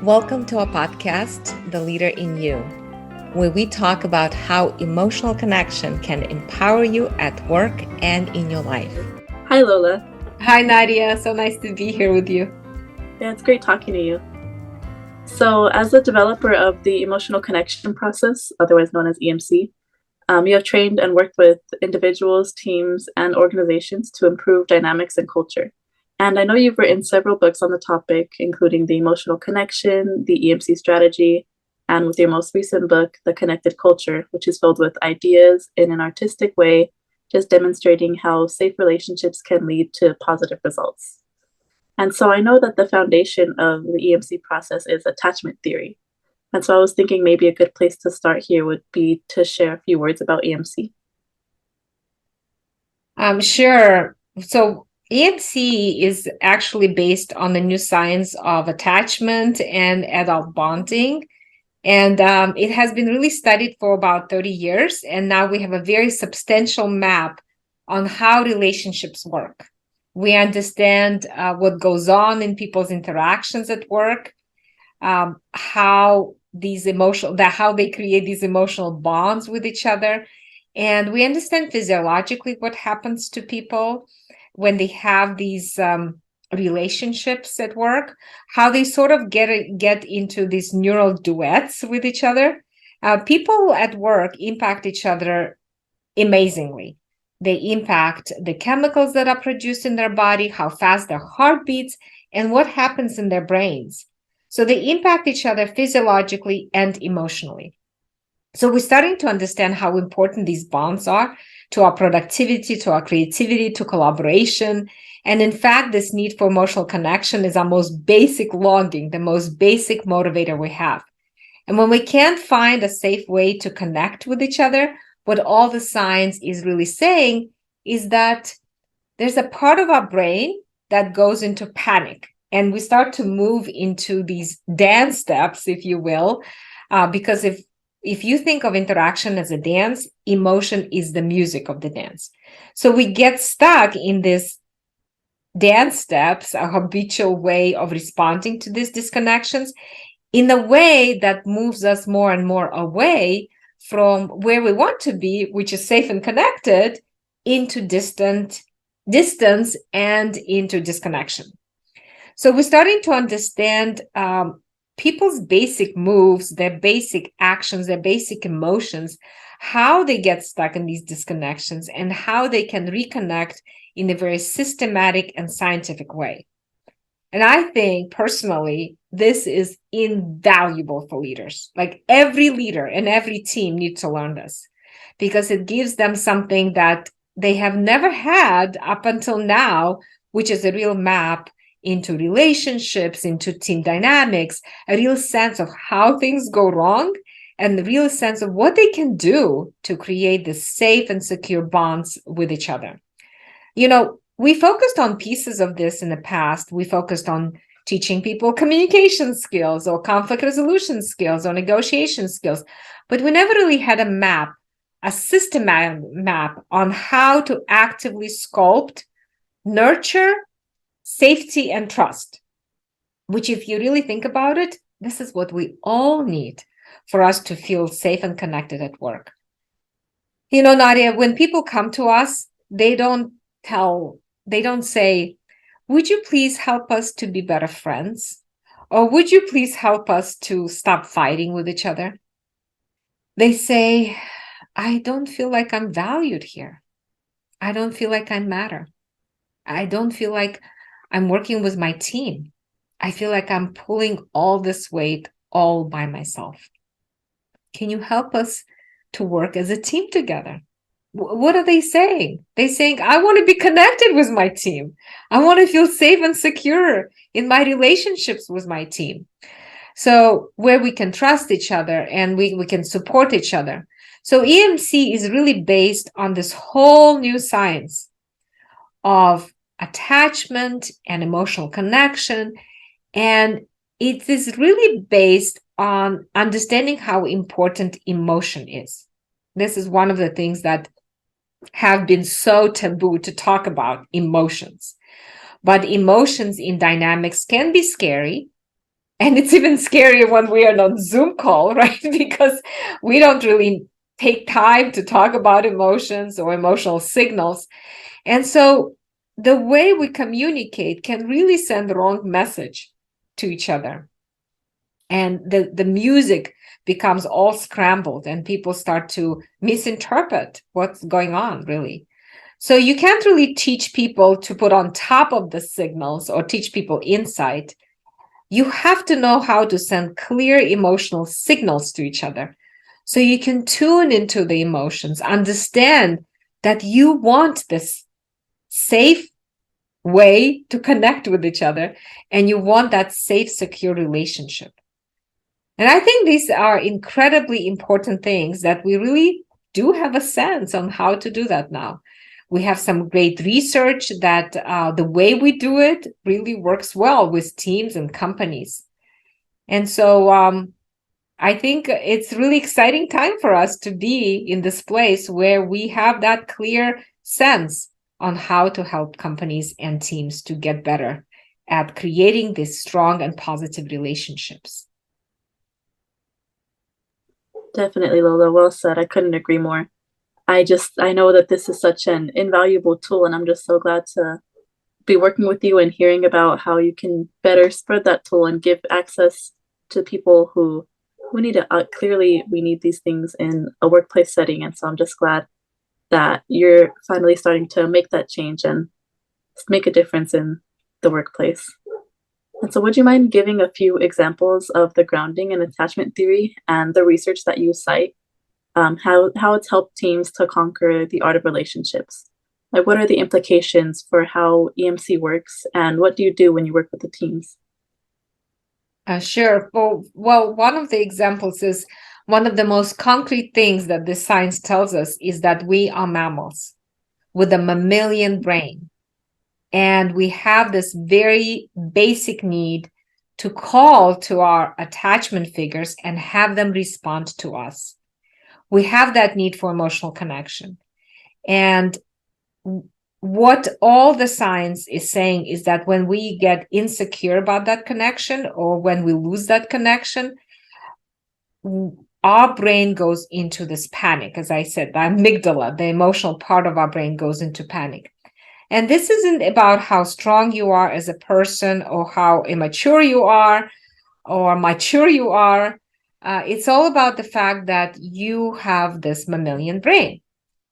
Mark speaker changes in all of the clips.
Speaker 1: Welcome to our podcast, The Leader in You, where we talk about how emotional connection can empower you at work and in your life.
Speaker 2: Hi, Lola.
Speaker 1: Hi, Nadia. So nice to be here with you.
Speaker 2: Yeah, it's great talking to you. So, as the developer of the emotional connection process, otherwise known as EMC, you have trained and worked with individuals, teams, and organizations to improve dynamics and culture. And I know you've written several books on the topic, including The Emotional Connection, the EMC Strategy, and with your most recent book, The Connected Culture, which is filled with ideas in an artistic way, just demonstrating how safe relationships can lead to positive results. And so I know that the foundation of the EMC process is attachment theory. And so I was thinking maybe a good place to start here would be to share a few words about EMC.
Speaker 1: Sure. So EMC is actually based on the new science of attachment and adult bonding. And it has been really studied for about 30 years. And now we have a very substantial map on how relationships work. We understand what goes on in people's interactions at work, how they create these emotional bonds with each other. And we understand physiologically what happens to people when they have these relationships at work, how they sort of get into these neural duets with each other. People at work impact each other amazingly. They impact the chemicals that are produced in their body, how fast their heart beats, and what happens in their brains. So they impact each other physiologically and emotionally. So we're starting to understand how important these bonds are to our productivity, to our creativity, to collaboration. And in fact, this need for emotional connection is our most basic longing, the most basic motivator we have. And when we can't find a safe way to connect with each other, what all the science is really saying is that there's a part of our brain that goes into panic. And we start to move into these dance steps, if you will, because if you think of interaction as a dance, emotion is the music of the dance. So we get stuck in this dance steps, a habitual way of responding to these disconnections in a way that moves us more and more away from where we want to be, which is safe and connected, into distance and into disconnection. So we're starting to understand people's basic moves, their basic actions, their basic emotions, how they get stuck in these disconnections, and how they can reconnect in a very systematic and scientific way. And I think personally, this is invaluable for leaders. Like every leader and every team needs to learn this because it gives them something that they have never had up until now, which is a real map into relationships, into team dynamics, a real sense of how things go wrong, and the real sense of what they can do to create the safe and secure bonds with each other. You know, we focused on pieces of this in the past. We focused on teaching people communication skills or conflict resolution skills or negotiation skills, but we never really had a map, a systematic map on how to actively sculpt, nurture safety and trust, which if you really think about it, this is what we all need for us to feel safe and connected at work. You know, Nadia, when people come to us, they don't say, would you please help us to be better friends? Or would you please help us to stop fighting with each other? They say, I don't feel like I'm valued here. I don't feel like I matter. I don't feel like I'm working with my team. I feel like I'm pulling all this weight all by myself. Can you help us to work as a team together? What are they saying? They're saying, I want to be connected with my team. I want to feel safe and secure in my relationships with my team. So where we can trust each other and we can support each other. So EMC is really based on this whole new science of attachment and emotional connection. And it is really based on understanding how important emotion is. This is one of the things that have been so taboo to talk about emotions. But emotions in dynamics can be scary. And it's even scarier when we are on Zoom call, right? Because we don't really take time to talk about emotions or emotional signals. And so the way we communicate can really send the wrong message to each other. And the music becomes all scrambled and people start to misinterpret what's going on, really. So you can't really teach people to put on top of the signals or teach people insight. You have to know how to send clear emotional signals to each other so you can tune into the emotions, understand that you want this safe way to connect with each other, and you want that safe, secure relationship. And I think these are incredibly important things that we really do have a sense on how to do that now. We have some great research that the way we do it really works well with teams and companies. And so I think it's really exciting time for us to be in this place where we have that clear sense on how to help companies and teams to get better at creating these strong and positive relationships.
Speaker 2: Definitely, Lola. Well said. I couldn't agree more. I know that this is such an invaluable tool, and I'm just so glad to be working with you and hearing about how you can better spread that tool and give access to people who need it. Clearly, we need these things in a workplace setting, and so I'm just glad that you're finally starting to make that change and make a difference in the workplace. And so, would you mind giving a few examples of the grounding and attachment theory and the research that you cite? How it's helped teams to conquer the art of relationships. Like, what are the implications for how EMC works, and what do you do when you work with the teams?
Speaker 1: Sure. Well, one of the examples is one of the most concrete things that the science tells us is that we are mammals with a mammalian brain. And we have this very basic need to call to our attachment figures and have them respond to us. We have that need for emotional connection. And what all the science is saying is that when we get insecure about that connection or when we lose that connection, our brain goes into this panic. As I said, the amygdala, the emotional part of our brain, goes into panic. And this isn't about how strong you are as a person or how immature you are or mature you are. It's all about the fact that you have this mammalian brain.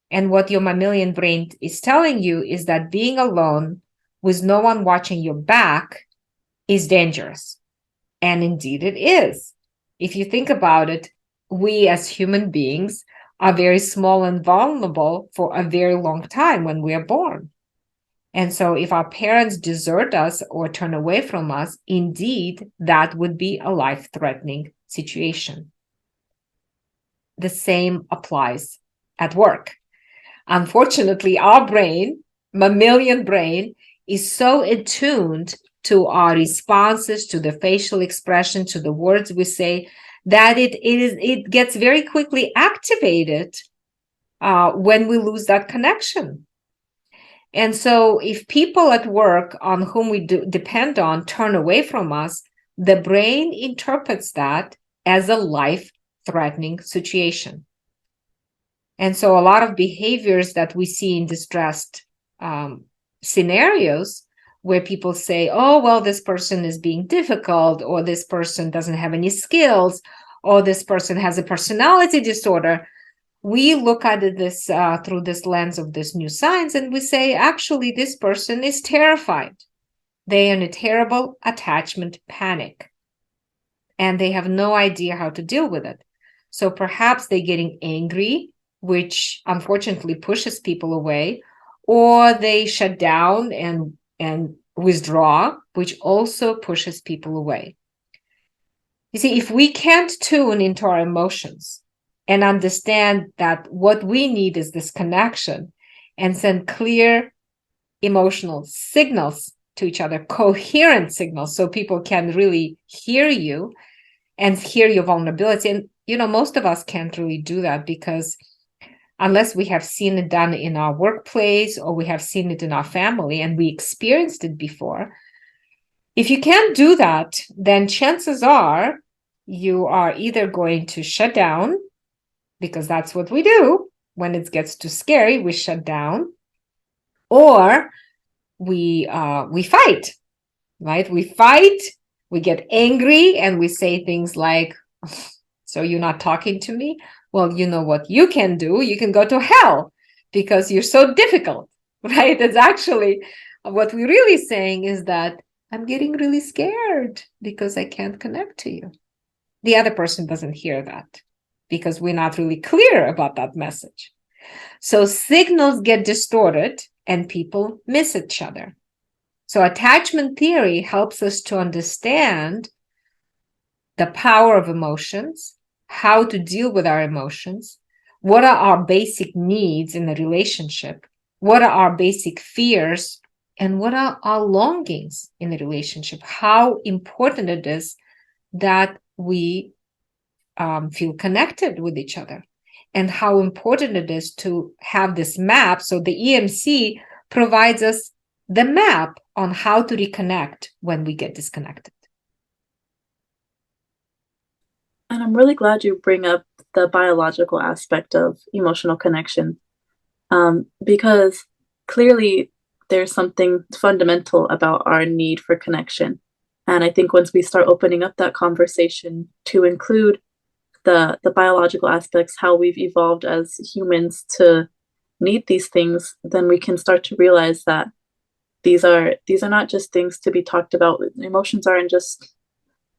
Speaker 1: And what your mammalian brain is telling you is that being alone with no one watching your back is dangerous. And indeed it is. If you think about it, we as human beings are very small and vulnerable for a very long time when we are born. And so if our parents desert us or turn away from us, indeed, that would be a life-threatening situation. The same applies at work. Unfortunately, our brain, mammalian brain, is so attuned to our responses, to the facial expression, to the words we say, that it gets very quickly activated when we lose that connection. And so if people at work on whom we depend on turn away from us, the brain interprets that as a life-threatening situation. And so a lot of behaviors that we see in distressed scenarios where people say, oh, well, this person is being difficult, or this person doesn't have any skills, or this person has a personality disorder, we look at this through this lens of this new science, and we say, actually, this person is terrified. They are in a terrible attachment panic, and they have no idea how to deal with it. So perhaps they're getting angry, which unfortunately pushes people away, or they shut down and withdraw, which also pushes people away. You see, if we can't tune into our emotions and understand that what we need is this connection and send clear emotional signals to each other, coherent signals, so people can really hear you and hear your vulnerability. And, most of us can't really do that because unless we have seen it done in our workplace or we have seen it in our family and we experienced it before, If you can't do that, then chances are you are either going to shut down, because that's what we do. When it gets too scary, we shut down, or we fight, right? We fight, we get angry, and we say things like, so you're not talking to me? Well, you know what you can do? You can go to hell because you're so difficult, right? It's actually what we're really saying is that I'm getting really scared because I can't connect to you. The other person doesn't hear that because we're not really clear about that message. So signals get distorted and people miss each other. So attachment theory helps us to understand the power of emotions, how to deal with our emotions, what are our basic needs in a relationship, what are our basic fears, and what are our longings in a relationship, how important it is that we feel connected with each other, and how important it is to have this map. So the EMC provides us the map on how to reconnect when we get disconnected.
Speaker 2: And I'm really glad you bring up the biological aspect of emotional connection, because clearly there's something fundamental about our need for connection. And I think once we start opening up that conversation to include the biological aspects, how we've evolved as humans to need these things, then we can start to realize that these are not just things to be talked about. Emotions aren't just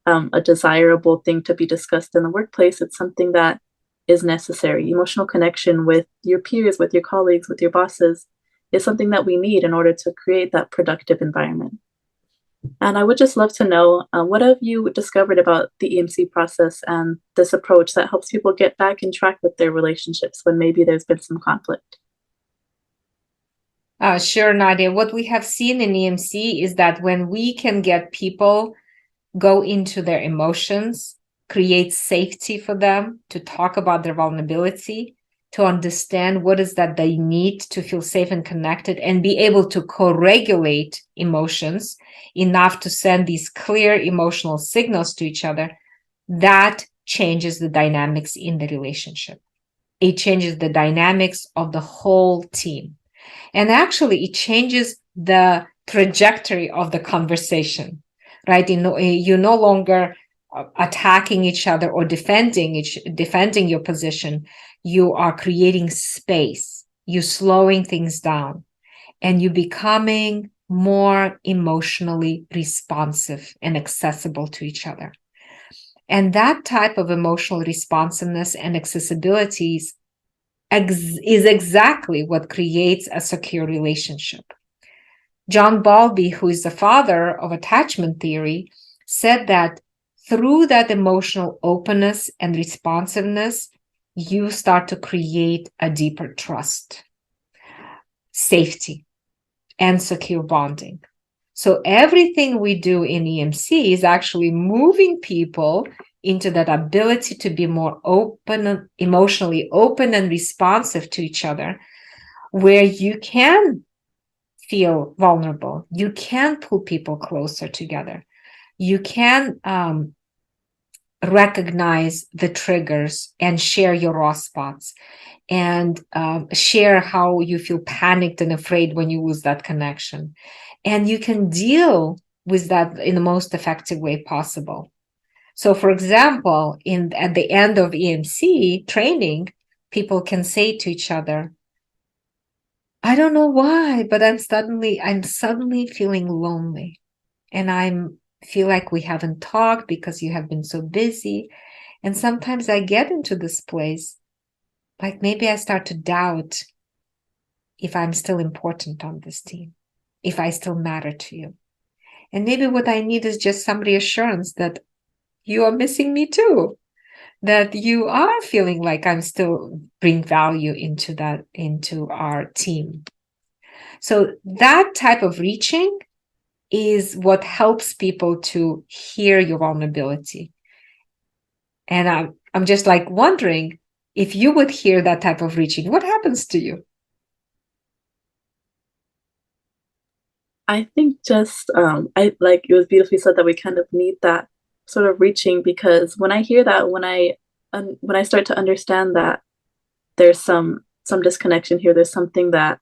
Speaker 2: a desirable thing to be discussed in the workplace. It's something that is necessary. Emotional connection with your peers, with your colleagues, with your bosses is something that we need in order to create that productive environment. And I would just love to know, what have you discovered about the EMC process and this approach that helps people get back in track with their relationships when maybe there's been some conflict?
Speaker 1: Sure, Nadia. What we have seen in EMC is that when we can get people go into their emotions, create safety for them to talk about their vulnerability, to understand what is that they need to feel safe and connected, and be able to co-regulate emotions enough to send these clear emotional signals to each other, that changes the dynamics in the relationship. It changes the dynamics of the whole team. And actually, it changes the trajectory of the conversation, right? You're no longer attacking each other or defending your position. You are creating space. You're slowing things down, and you're becoming more emotionally responsive and accessible to each other. And that type of emotional responsiveness and accessibility is exactly what creates a secure relationship. John Bowlby, who is the father of attachment theory, said that through that emotional openness and responsiveness, you start to create a deeper trust, safety, and secure bonding. So everything we do in EMC is actually moving people into that ability to be more open, emotionally open and responsive to each other, where you can feel vulnerable. You can pull people closer together. You can recognize the triggers and share your raw spots, and share how you feel panicked and afraid when you lose that connection. And you can deal with that in the most effective way possible. So, for example, at the end of EMC training, people can say to each other, I don't know why, but I'm suddenly feeling lonely. And I feel like we haven't talked because you have been so busy. And sometimes I get into this place, like maybe I start to doubt if I'm still important on this team, if I still matter to you. And maybe what I need is just some reassurance that you are missing me too, that you are feeling like I'm still bring value into our team. So that type of reaching is what helps people to hear your vulnerability. And I'm just like wondering, if you would hear that type of reaching, what happens to you?
Speaker 2: I think just I like it was beautifully said that we kind of need that sort of reaching because when I hear that, when I start to understand that there's some disconnection here, there's something that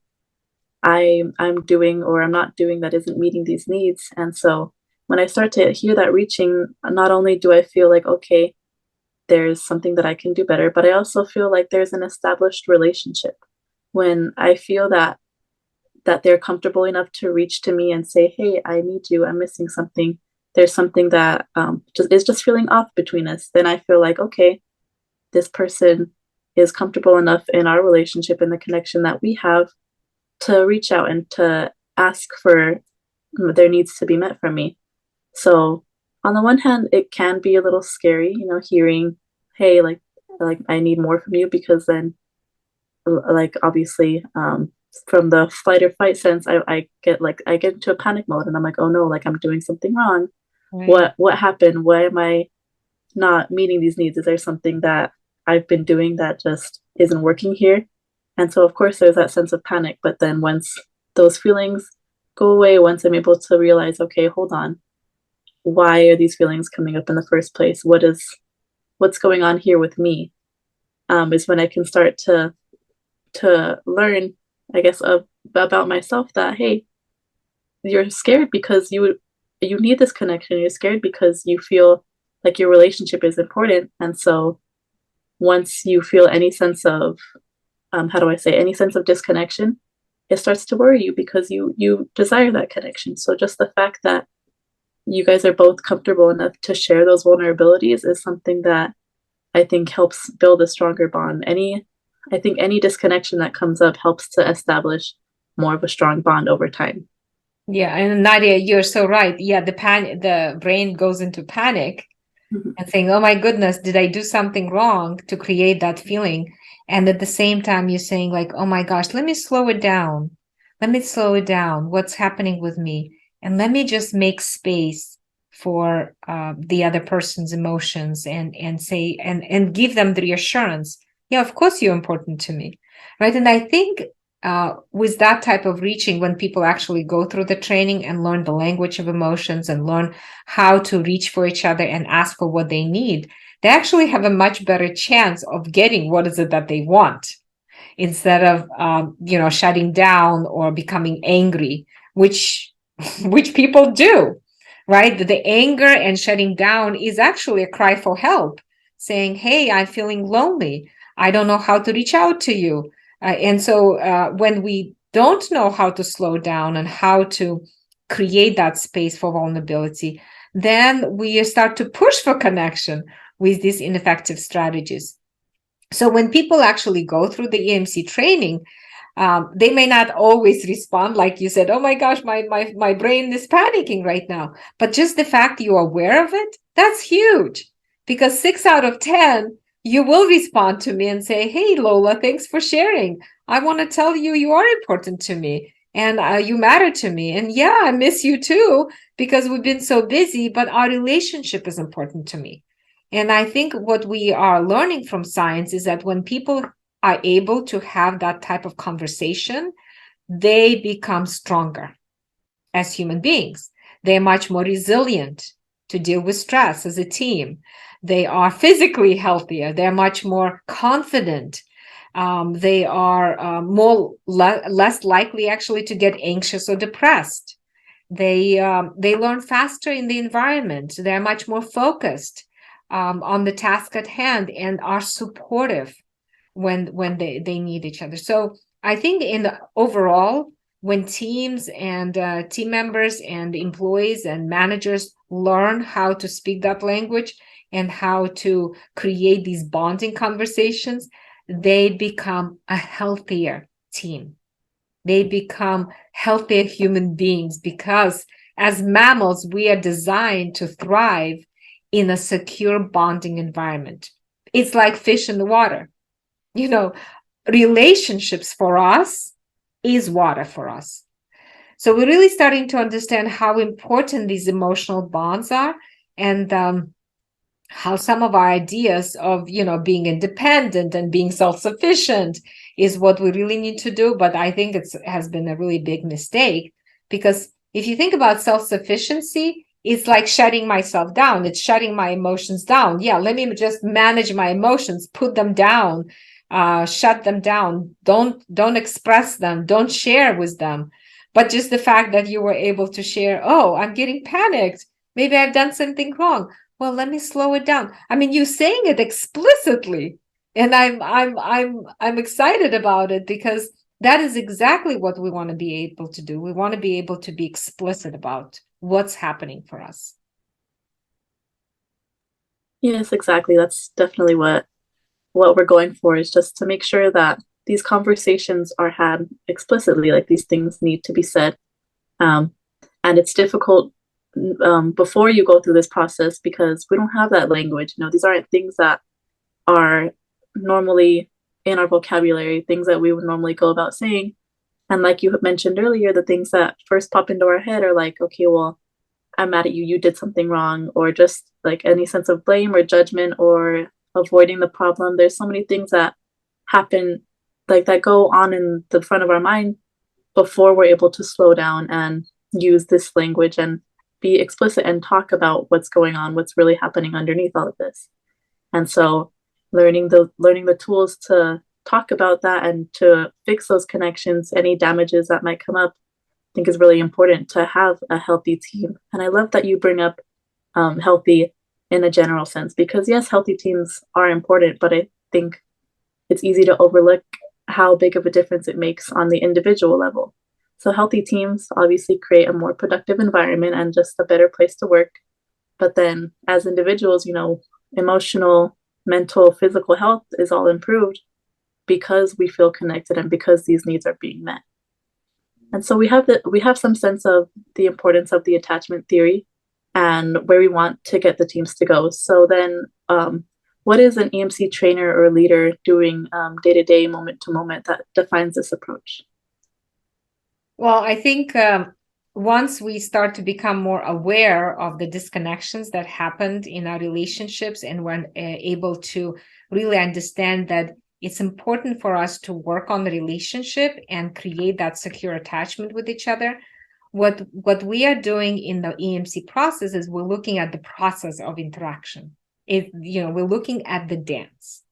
Speaker 2: I'm doing or I'm not doing that isn't meeting these needs. And so when I start to hear that reaching, not only do I feel like, okay, there's something that I can do better, but I also feel like there's an established relationship. When I feel that they're comfortable enough to reach to me and say, "Hey, I need you. I'm missing something." There's something that just is just feeling off between us. Then I feel like, okay, this person is comfortable enough in our relationship and the connection that we have to reach out and to ask for their needs to be met from me. So on the one hand, it can be a little scary, hearing, "Hey, like I need more from you," because then, like obviously, from the flight or fight sense, I get into a panic mode, and I'm like, "Oh no, like I'm doing something wrong.
Speaker 1: Right.
Speaker 2: What happened? Why am I not meeting these needs? Is there something that I've been doing that just isn't working here?" And so, of course, there's that sense of panic. But then once those feelings go away, once I'm able to realize, okay, hold on, why are these feelings coming up in the first place? What's going on here with me? Is when I can start to learn, I guess, about myself that hey, you're scared because you need this connection. You're scared because you feel like your relationship is important, and so once you feel any sense of how do I say any sense of disconnection, it starts to worry you because you desire that connection. So just the fact that you guys are both comfortable enough to share those vulnerabilities is something that I think helps build a stronger bond. I think any disconnection that comes up helps to establish more of a strong bond over time.
Speaker 1: Yeah, and Nadia, you're so right. Yeah, the brain goes into panic
Speaker 2: Mhm.
Speaker 1: and saying, "Oh my goodness, did I do something wrong to create that feeling?" And at the same time, you're saying like, "Oh my gosh, let me slow it down. Let me slow it down. What's happening with me? And let me just make space for the other person's emotions and say and give them the reassurance. Yeah, of course you're important to me, right?" And I think with that type of reaching, when people actually go through the training and learn the language of emotions and learn how to reach for each other and ask for what they need, they actually have a much better chance of getting what is it that they want instead of shutting down or becoming angry, which which people do, right? The anger and shutting down is actually a cry for help, saying, "Hey, I'm feeling lonely. I don't know how to reach out to you." And so when we don't know how to slow down and how to create that space for vulnerability, then we start to push for connection with these ineffective strategies. So when people actually go through the EMC training, they may not always respond like you said, "Oh my gosh, my brain is panicking right now." But just the fact you're aware of it, that's huge. Because 6 out of 10, you will respond to me and say, "Hey, Lola, thanks for sharing. I want to tell you you are important to me and you matter to me. And yeah, I miss you too because we've been so busy, but our relationship is important to me." And I think what we are learning from science is that when people are able to have that type of conversation, they become stronger as human beings. They're much more resilient to deal with stress as a team. They are physically healthier. They're much more confident. They are less likely actually to get anxious or depressed. They learn faster in the environment. They're much more focused on the task at hand and are supportive when they need each other. So I think in the overall, when teams and team members and employees and managers learn how to speak that language and how to create these bonding conversations, they become a healthier team. They become healthier human beings because as mammals, we are designed to thrive in a secure bonding environment. It's like fish in the water. You know, relationships for us is water for us. So we're really starting to understand how important these emotional bonds are, and how some of our ideas of being independent and being self-sufficient is what we really need to do. But I think it has been a really big mistake because if you think about self-sufficiency, it's like shutting myself down. It's shutting my emotions down. Yeah, let me just manage my emotions, put them down, shut them down. Don't express them. Don't share with them. But just the fact that you were able to share, oh, I'm getting panicked. Maybe I've done something wrong. Well, let me slow it down. I mean, you saying it explicitly, and I'm excited about it because that is exactly what we want to be able to do. We want to be able to be explicit about what's happening for us.
Speaker 2: Yes, exactly. That's definitely what we're going for, is just to make sure that these conversations are had explicitly, like these things need to be said. Um, and it's difficult before you go through this process because we don't have that language. You know, these aren't things that are normally in our vocabulary, things that we would normally go about saying. And like you mentioned earlier, the things that first pop into our head are like, okay, well, I'm mad at you, you did something wrong, or just like any sense of blame or judgment or avoiding the problem. There's so many things that happen, like that go on in the front of our mind before we're able to slow down and use this language and be explicit and talk about what's going on, what's really happening underneath all of this. And so learning the tools to talk about that and to fix those connections, any damages that might come up, I think is really important to have a healthy team. And I love that you bring up healthy in a general sense, because yes, healthy teams are important, but I think it's easy to overlook how big of a difference it makes on the individual level. So healthy teams obviously create a more productive environment and just a better place to work. But then as individuals, you know, emotional, mental, physical health is all improved because we feel connected and because these needs are being met. And so we have some sense of the importance of the attachment theory and where we want to get the teams to go. So then what is an EMC trainer or leader doing day to day, moment to moment that defines this approach?
Speaker 1: Well, I think once we start to become more aware of the disconnections that happened in our relationships, and we're able to really understand that it's important for us to work on the relationship and create that secure attachment with each other. What we are doing in the EMC process is we're looking at the process of interaction. We're looking at the dance,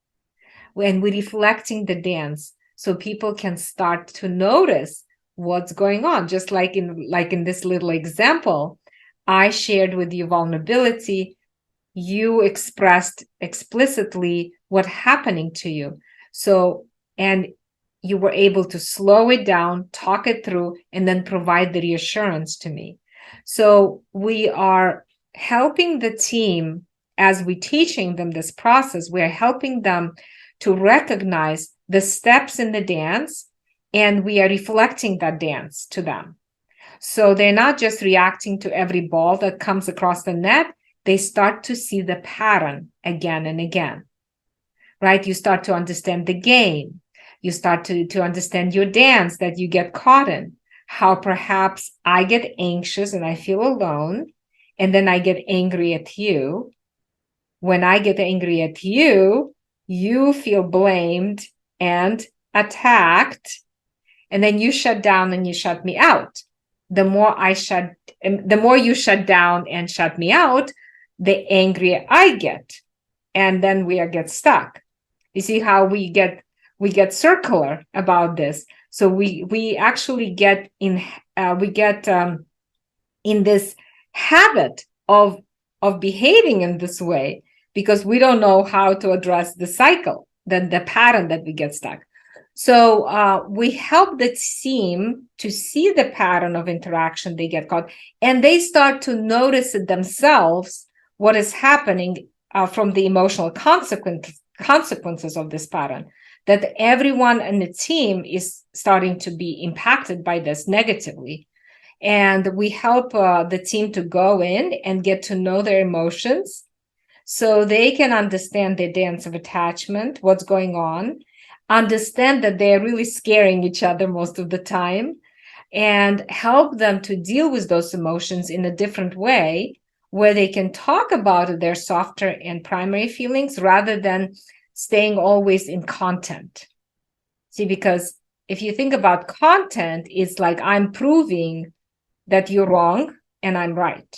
Speaker 1: when we're reflecting the dance, so people can start to notice what's going on. Just like in this little example, I shared with you vulnerability. You expressed explicitly what's happening to you. So, and you were able to slow it down, talk it through, and then provide the reassurance to me. So we are helping the team as we're teaching them this process. We're helping them to recognize the steps in the dance, and we are reflecting that dance to them. So they're not just reacting to every ball that comes across the net. They start to see the pattern again and again, right? You start to understand the game. You start to understand your dance that you get caught in, how perhaps I get anxious and I feel alone, and then I get angry at you. When I get angry at you, you feel blamed and attacked, and then you shut down and you shut me out. The more you shut down and shut me out, the angrier I get, and then we get stuck. You see how we get circular about this. So we actually get in this habit of behaving in this way because we don't know how to address the cycle, the pattern that we get stuck. So we help the team to see the pattern of interaction they get caught, and they start to notice it themselves, what is happening from the emotional consequences of this pattern, that everyone in the team is starting to be impacted by this negatively. And we help the team to go in and get to know their emotions so they can understand their dance of attachment, what's going on, understand that they're really scaring each other most of the time, and help them to deal with those emotions in a different way where they can talk about their softer and primary feelings rather than staying always in content. See, because if you think about content, it's like I'm proving that you're wrong and I'm right,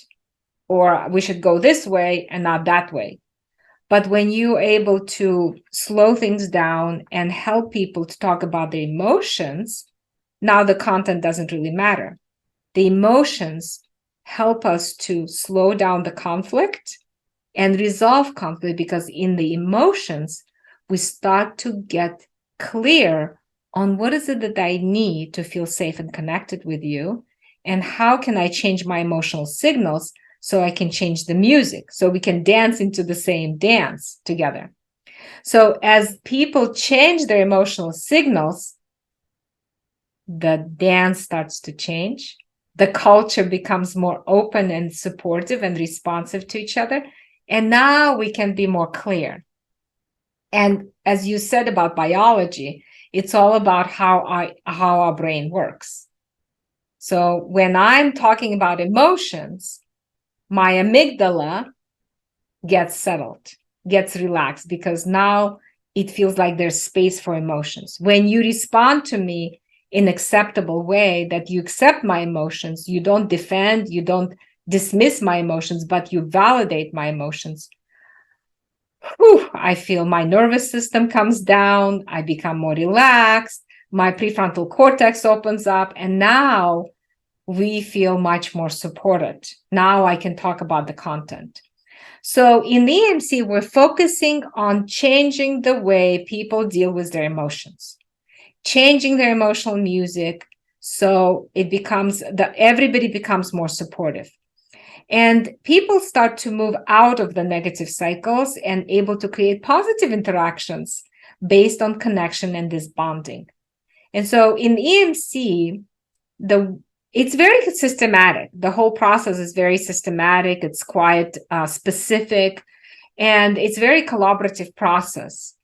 Speaker 1: or we should go this way and not that way. But when you're able to slow things down and help people to talk about their emotions, now the content doesn't really matter. The emotions help us to slow down the conflict and resolve conflict, because in the emotions, we start to get clear on what is it that I need to feel safe and connected with you, and how can I change my emotional signals so I can change the music, so we can dance into the same dance together. So as people change their emotional signals, the dance starts to change. The culture becomes more open and supportive and responsive to each other. And now we can be more clear. And as you said about biology, it's all about how our brain works. So when I'm talking about emotions, my amygdala gets settled, gets relaxed, because now it feels like there's space for emotions. When you respond to me in an acceptable way, that you accept my emotions, you don't defend, you don't dismiss my emotions, but you validate my emotions, I feel my nervous system comes down, I become more relaxed, my prefrontal cortex opens up, and now we feel much more supported. Now I can talk about the content. So in the EMC, we're focusing on changing the way people deal with their emotions, changing their emotional music, so it becomes that everybody becomes more supportive. And people start to move out of the negative cycles and able to create positive interactions based on connection and this bonding. And so in EMC, it's very systematic. The whole process is very systematic. It's quite specific, and it's very collaborative process.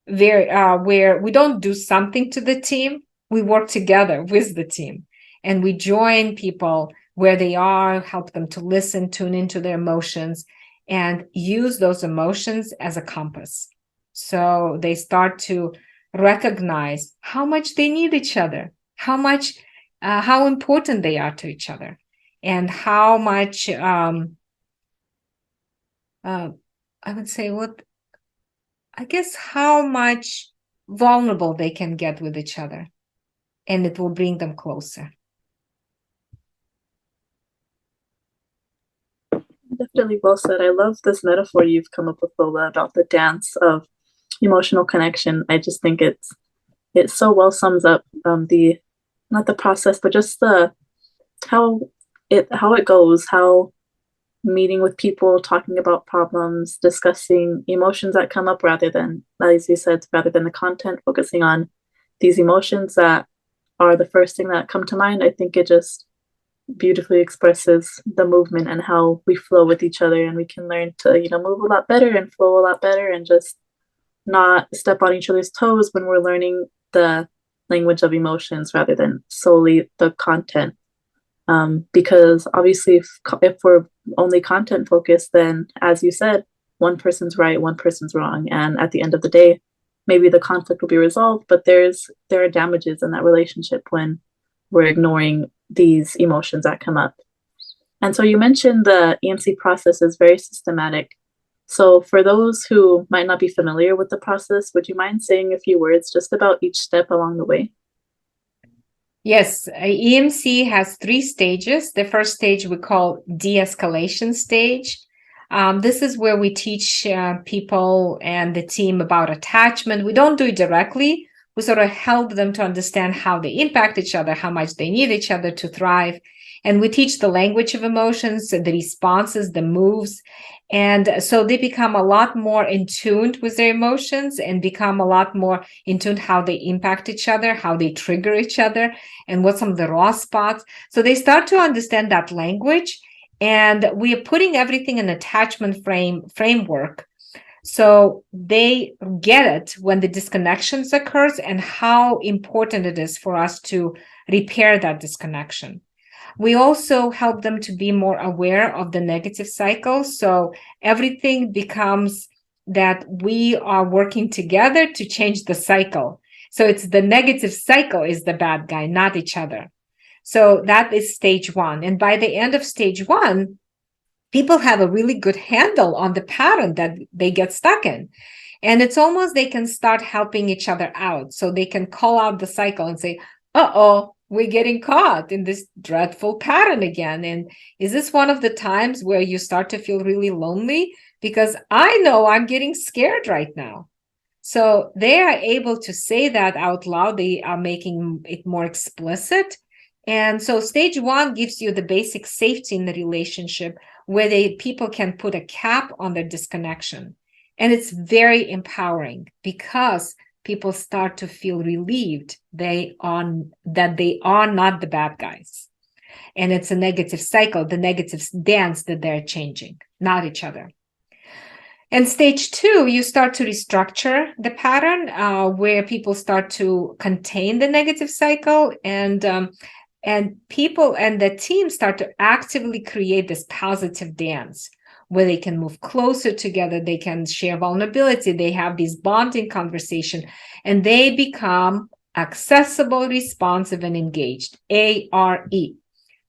Speaker 1: Where we don't do something to the team, we work together with the team, and we join people where they are, help them to listen, tune into their emotions, and use those emotions as a compass. So they start to recognize how much they need each other, how important they are to each other, and how much, I would say, how much vulnerable they can get with each other, and it will bring them closer.
Speaker 2: Definitely well said. I love this metaphor you've come up with, Lola, about the dance of emotional connection. I just think it so well sums up the, not the process, but just the how it goes, how meeting with people, talking about problems, discussing emotions that come up, rather than, as you said, rather than the content, focusing on these emotions that are the first thing that come to mind. I think it just beautifully expresses the movement and how we flow with each other, and we can learn to, move a lot better and flow a lot better, and just not step on each other's toes when we're learning the language of emotions rather than solely the content. Because obviously, if we're only content focused, then, as you said, one person's right, one person's wrong, and at the end of the day, maybe the conflict will be resolved, but there are damages in that relationship when we're ignoring these emotions that come up. And so you mentioned the EMC process is very systematic. So for those who might not be familiar with the process, would you mind saying a few words just about each step along the way?
Speaker 1: Yes, EMC has 3 stages. The first stage we call de-escalation stage. This is where we teach people and the team about attachment. We don't do it directly. We sort of help them to understand how they impact each other, how much they need each other to thrive. And we teach the language of emotions, the responses, the moves. And so they become a lot more in tune with their emotions, and become a lot more in tune how they impact each other, how they trigger each other, and what some of the raw spots. So they start to understand that language. And we are putting everything in attachment framework. So they get it when the disconnections occurs, and how important it is for us to repair that disconnection. We also help them to be more aware of the negative cycle. So everything becomes that we are working together to change the cycle. So it's the negative cycle is the bad guy, not each other. So that is stage one. And by the end of stage one, people have a really good handle on the pattern that they get stuck in. And it's almost they can start helping each other out. So they can call out the cycle and say, uh-oh, we're getting caught in this dreadful pattern again. And is this one of the times where you start to feel really lonely? Because I know I'm getting scared right now. So they are able to say that out loud. They are making it more explicit. And so stage one gives you the basic safety in the relationship where people can put a cap on their disconnection. And it's very empowering because people start to feel relieved that they are not the bad guys. And it's a negative cycle, the negative dance that they're changing, not each other. And stage two, you start to restructure the pattern where people start to contain the negative cycle, and people and the team start to actively create this positive dance where they can move closer together, they can share vulnerability, they have these bonding conversation, and they become accessible, responsive, and engaged. ARE.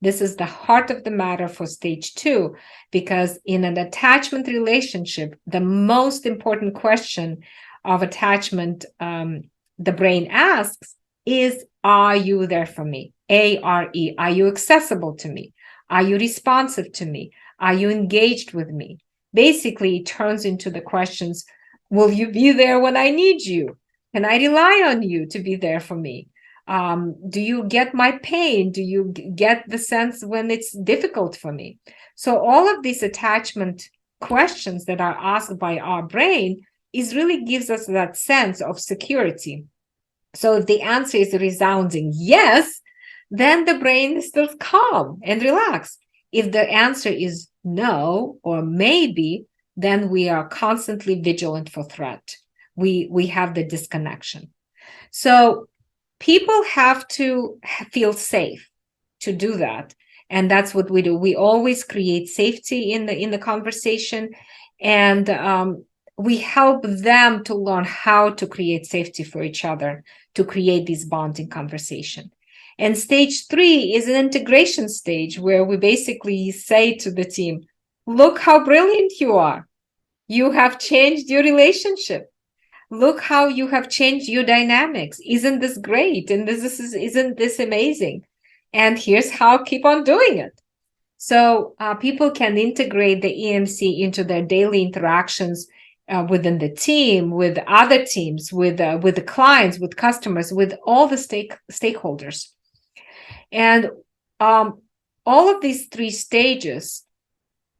Speaker 1: This is the heart of the matter for stage two, because in an attachment relationship, the most important question of attachment the brain asks is, are you there for me? ARE. Are you accessible to me? Are you responsive to me? Are you engaged with me? Basically, it turns into the questions, will you be there when I need you? Can I rely on you to be there for me? Do you get my pain? Do you get the sense when it's difficult for me? So all of these attachment questions that are asked by our brain is really gives us that sense of security. So if the answer is a resounding yes, then the brain is still calm and relaxed. If the answer is no or maybe, then we are constantly vigilant for threat. We have the disconnection. So people have to feel safe to do that, and that's what we do. We always create safety in the conversation, and we help them to learn how to create safety for each other, to create this bonding conversation. And stage three is an integration stage where we basically say to the team, look how brilliant you are. You have changed your relationship. Look how you have changed your dynamics. Isn't this great? And isn't this amazing? And here's how, keep on doing it. So people can integrate the EMC into their daily interactions within the team, with other teams, with the clients, with customers, with all the stakeholders. And all of these three stages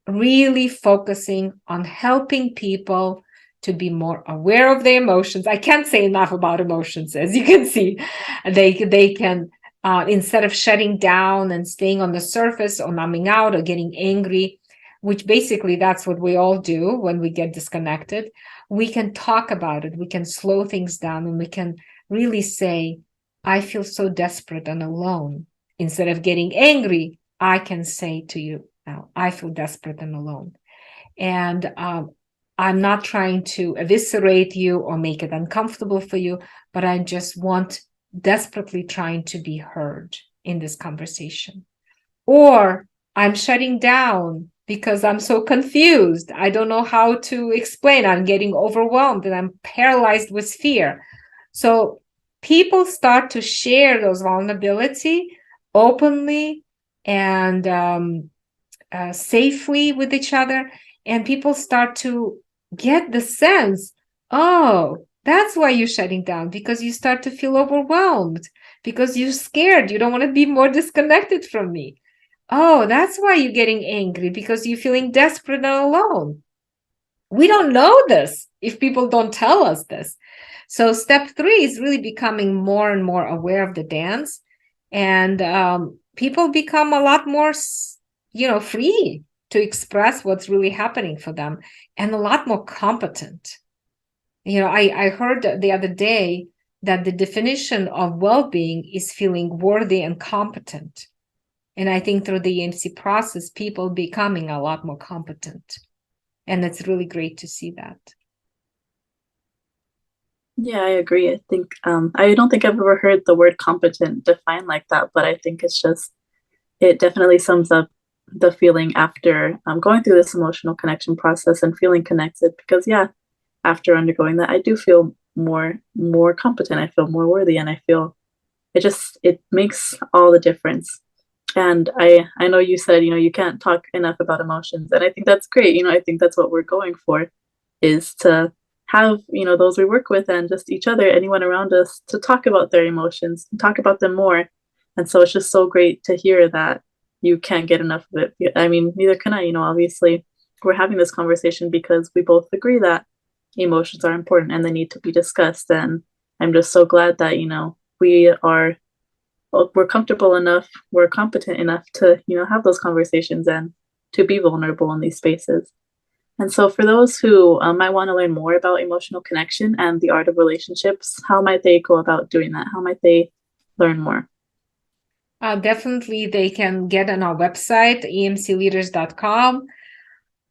Speaker 1: really focusing on helping people to be more aware of their emotions. I can't say enough about emotions, as you can see. They can, instead of shutting down and staying on the surface or numbing out or getting angry, which basically that's what we all do when we get disconnected, we can talk about it. We can slow things down, and we can really say, I feel so desperate and alone. Instead of getting angry, I can say to you now, I feel desperate and alone. And I'm not trying to eviscerate you or make it uncomfortable for you, but I just desperately trying to be heard in this conversation. Or I'm shutting down because I'm so confused. I don't know how to explain. I'm getting overwhelmed and I'm paralyzed with fear. So people start to share those vulnerability openly and safely with each other. And people start to get the sense, oh, that's why you're shutting down, because you start to feel overwhelmed, because you're scared. You don't want to be more disconnected from me. Oh, that's why you're getting angry, because you're feeling desperate and alone. We don't know this if people don't tell us this. So step three is really becoming more and more aware of the dance, and people become a lot more, free to express what's really happening for them, and a lot more competent. I heard the other day that the definition of well-being is feeling worthy and competent. And I think through the EMC process, people becoming a lot more competent. And it's really great to see that.
Speaker 2: Yeah, I agree. I think I don't think I've ever heard the word competent defined like that, but I think it's just it definitely sums up the feeling after going through this emotional connection process and feeling connected. Because yeah, after undergoing that, I do feel more competent. I feel more worthy, and I feel it makes all the difference. And I know you said you can't talk enough about emotions, and I think that's great. I think that's what we're going for, is to have those we work with and just each other, anyone around us, to talk about their emotions and talk about them more. And so it's just so great to hear that you can't get enough of it. I mean, neither can I. Obviously, we're having this conversation because we both agree that emotions are important and they need to be discussed. And I'm just so glad that we are we're comfortable enough, we're competent enough to have those conversations and to be vulnerable in these spaces. And so, for those who might want to learn more about emotional connection and the art of relationships, how might they go about doing that? How might they learn more?
Speaker 1: Definitely, they can get on our website, emcleaders.com,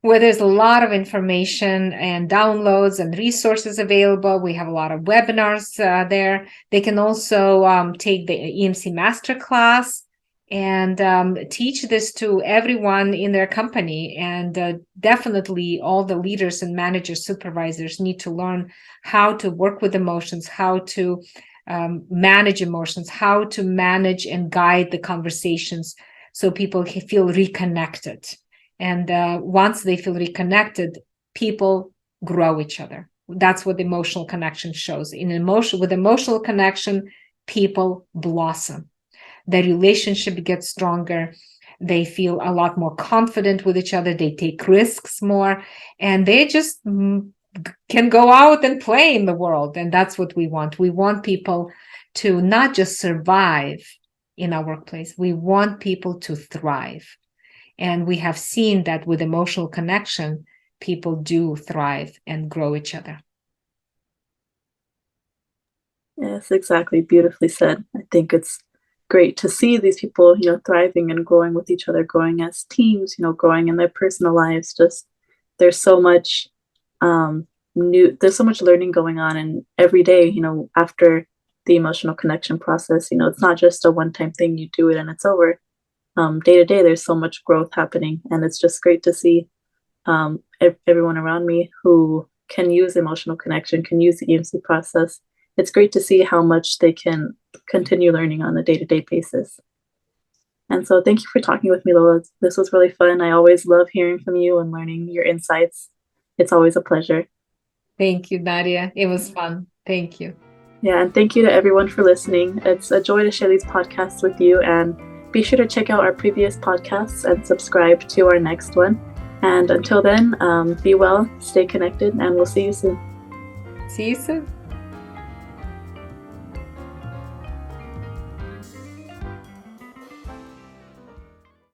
Speaker 1: where there's a lot of information and downloads and resources available. We have a lot of webinars there. They can also take the EMC Masterclass and teach this to everyone in their company. And definitely all the leaders and managers, supervisors need to learn how to work with emotions, how to manage emotions, how to manage and guide the conversations so people can feel reconnected. And once they feel reconnected, people grow each other. That's what emotional connection shows. With emotional connection, people blossom. Their relationship gets stronger. They feel a lot more confident with each other. They take risks more, and they just can go out and play in the world. And that's what we want. We want people to not just survive in our workplace. We want people to thrive. And we have seen that with emotional connection, people do thrive and grow each other.
Speaker 2: Yes, exactly. Beautifully said. I think it's great to see these people, thriving and growing with each other, growing as teams, growing in their personal lives. Just there's so much there's so much learning going on, and every day, after the emotional connection process, it's not just a one-time thing. You do it and it's over. Day to day, there's so much growth happening, and it's just great to see everyone around me who can use emotional connection, can use the EMC process. It's great to see how much they can continue learning on a day-to-day basis. And so thank you for talking with me, Lola. This was really fun. I always love hearing from you and learning your insights. It's always a pleasure.
Speaker 1: Thank you, Nadia. It was fun. Thank you.
Speaker 2: Yeah, and thank you to everyone for listening. It's a joy to share these podcasts with you, and be sure to check out our previous podcasts and subscribe to our next one. And until then, be well, stay connected, and we'll see you soon.
Speaker 1: See you soon.